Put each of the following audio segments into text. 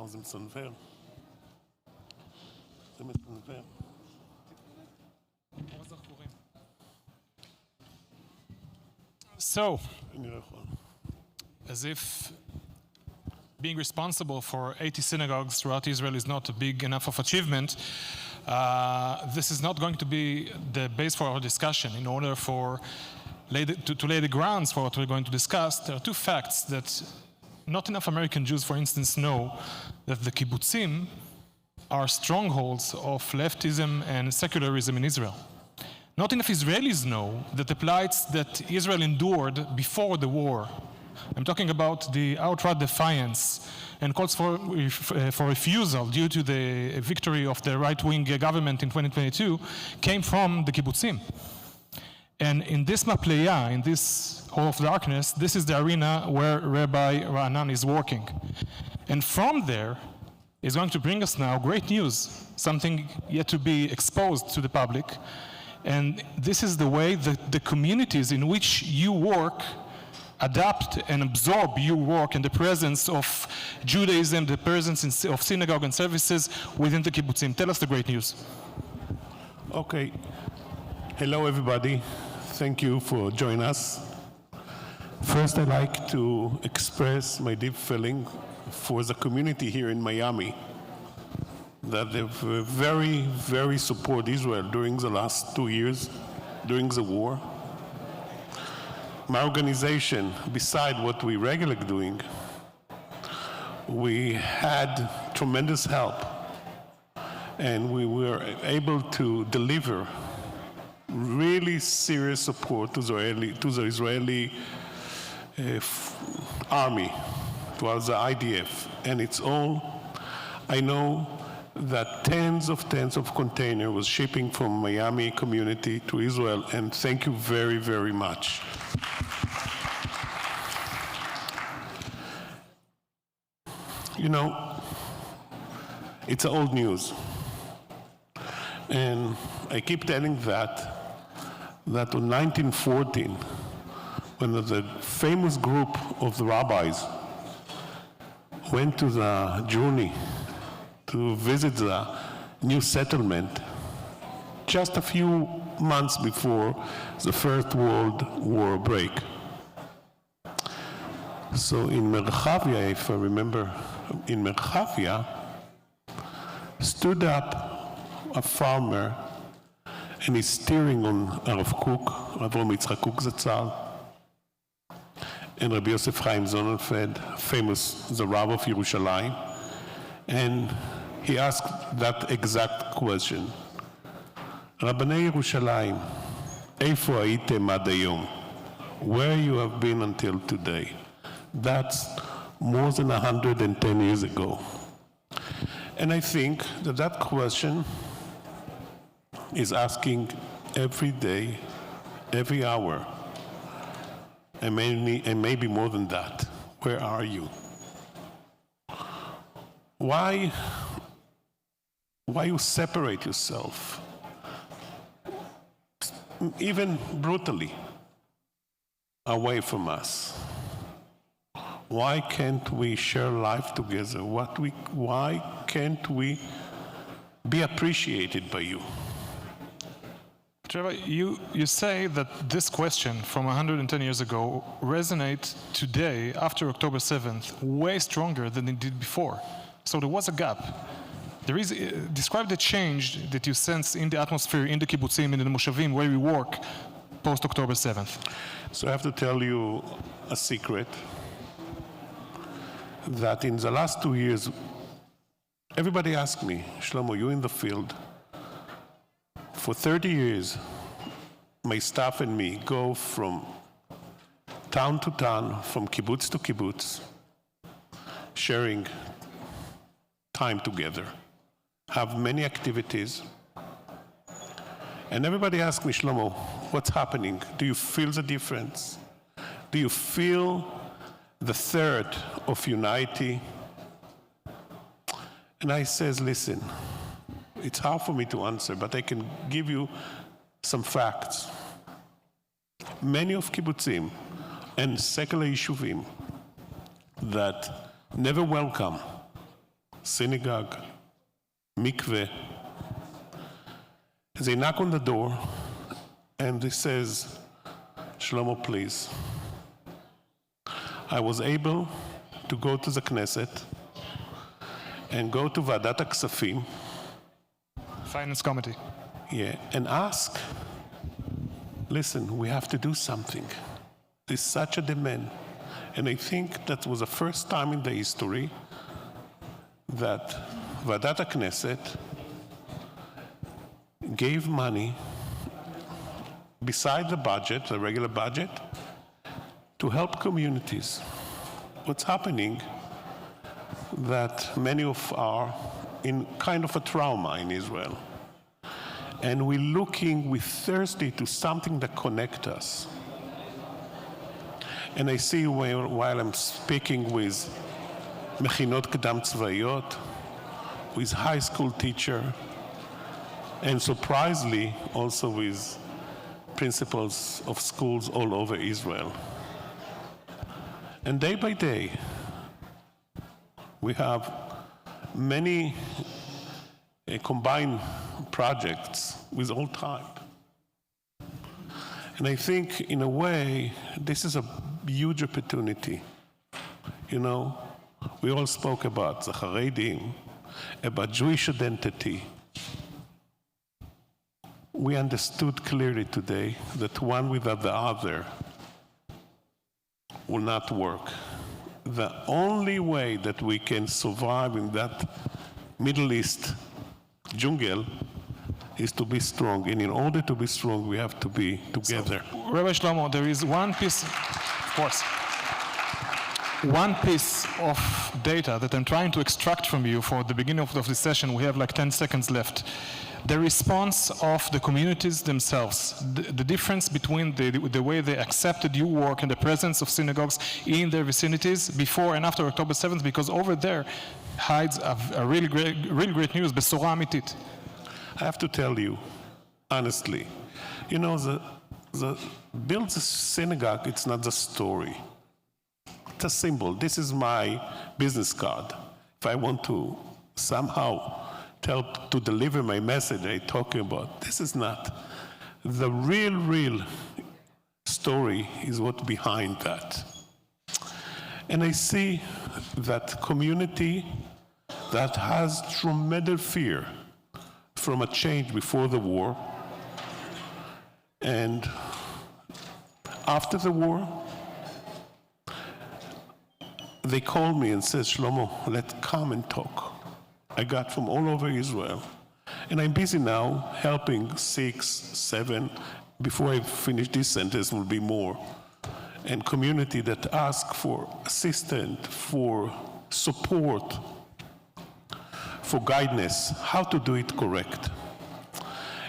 זה מסנוור. זה מסנוור. So, as if being responsible for 80 synagogues throughout Israel is not a big enough of achievement, this is not going to be the base for our discussion. In order to lay the grounds for what we're going to discuss, there are two facts that not enough American Jews, for instance, know, that the kibbutzim are strongholds of leftism and secularism in Israel. Not enough Israelis know that the plights that Israel endured before the war, I'm talking about the outright defiance and calls for refusal due to the victory of the right-wing government in 2022, came from the kibbutzim. And in this mapleya, in this hall of darkness, this is the arena where Rabbi Raanan is working. And from there is going to bring us now great news, something yet to be exposed to the public. And this is the way that the communities in which you work adapt and absorb your work and the presence of Judaism, the presence of synagogue and services within the kibbutzim. Tell us the great news. Okay. Hello, everybody. Thank you for joining us. First, I'd like to express my deep feeling for the community here in Miami, that they've very, very support Israel during the last 2 years, during the war. My organization, beside what we regularly doing, we had tremendous help, and we were able to deliver really serious support to the Israeli army, to the IDF, and it's all, I know that tens of containers was shipping from Miami community to Israel, and thank you very, very much. You know, it's old news, and I keep telling that in 1914, when the famous group of the rabbis went to the journey to visit the new settlement, just a few months before the First World War break. So in Merchavia, if I remember, in Merchavia, stood up a farmer, and he's steering on Rav Kook, Rav Yitzchak Kook Zatzal, and Rabbi Yosef Chaim Sonnenfeld, famous, the Rav of Yerushalayim, and he asked that exact question. Rabbanei Yerushalayim, Eifo haytem ad hayom? Where you have been until today? That's more than 110 years ago. And I think that question is asking every day, every hour, and maybe more than that. Where are you? Why you separate yourself, even brutally, away from us? Why can't we share life together? Why can't we be appreciated by you? Rabbi, you say that this question from 110 years ago resonates today, after October 7th, way stronger than it did before. So there was a gap. Describe the change that you sense in the atmosphere, in the kibbutzim, in the moshavim, where we work post-October 7th. So I have to tell you a secret, that in the last 2 years, everybody asked me, Shlomo, you in the field. For 30 years, my staff and me go from town to town, from kibbutz to kibbutz, sharing time together, have many activities. And everybody asks me, Shlomo, what's happening? Do you feel the difference? Do you feel the third of unity? And I says, listen, it's hard for me to answer, but I can give you some facts. Many of kibbutzim and secular yeshuvim that never welcome synagogue, mikveh. They knock on the door and he says, Shlomo, please. I was able to go to the Knesset and go to Vadat HaKsafim. Finance committee. Yeah, and ask, listen, we have to do something. There's such a demand. And I think that was the first time in the history that Vadat HaKnesset gave money beside the budget, the regular budget, to help communities. What's happening that many of are in kind of a trauma in Israel. And we're thirsty to something that connects us. And I see while I'm speaking with Mechinot Kedam Tzvayot, with high school teacher, and surprisingly also with principals of schools all over Israel. And day by day, we have many combined projects with all type. And I think, in a way, this is a huge opportunity. You know, we all spoke about the Haredim, about Jewish identity. We understood clearly today that one without the other will not work. The only way that we can survive in that Middle East jungle is to be strong. And in order to be strong, we have to be together. So, Rabbi Shlomo, there is one piece, of course, one piece of data that I'm trying to extract from you for the beginning of this session. We have like 10 seconds left. The response of the communities themselves, the difference between the way they accepted your work and the presence of synagogues in their vicinities before and after October 7th, because over there hides a really great news, בשורה אמיתית. I have to tell you, honestly, you know, build the synagogue, it's not the story. It's a symbol. This is my business card. If I want to somehow to deliver my message I'm talking about, this is not. The real story is what behind that. And I see that community that has tremendous fear from a change before the war, and after the war, they called me and said, Shlomo, let's come and talk. I got from all over Israel. And I'm busy now helping 6, 7, before I finish this sentence will be more, and community that ask for assistance, for support, for guidance, how to do it correct.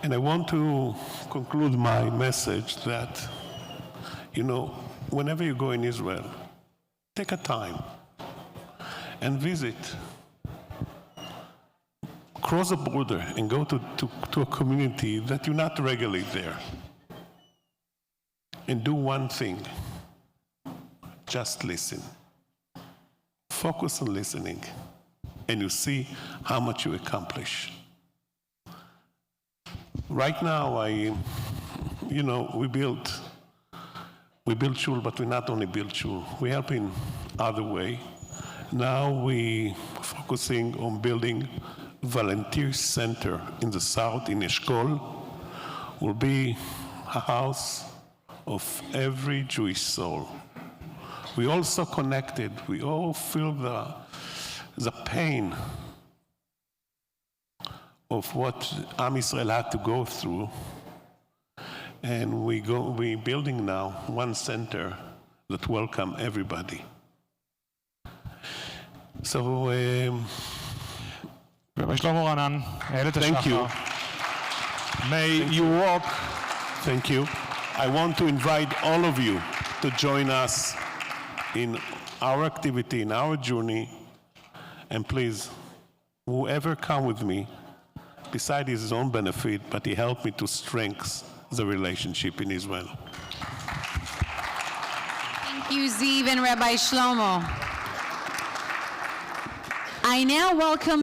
And I want to conclude my message that, you know, whenever you go in Israel, take a time and visit. Cross the border and go to a community that you're not regularly there. And do one thing. Just listen. Focus on listening. And you see how much you accomplish. Right now, we build shul, but we not only build shul, we help in other way. Now we focusing on building volunteer center in the south, in Eshkol, will be a house of every Jewish soul. We also connected, we all feel the pain of what Am Yisrael had to go through. And we building now one center that welcome everybody. So, Rabbi Shlomo Raanan, Ayelet thank you. May you walk. Thank you. I want to invite all of you to join us in our activity, in our journey. And please, whoever come with me, beside his own benefit, but he helped me to strengthen the relationship in Israel. Thank you, Ziv and Rabbi Shlomo. I now welcome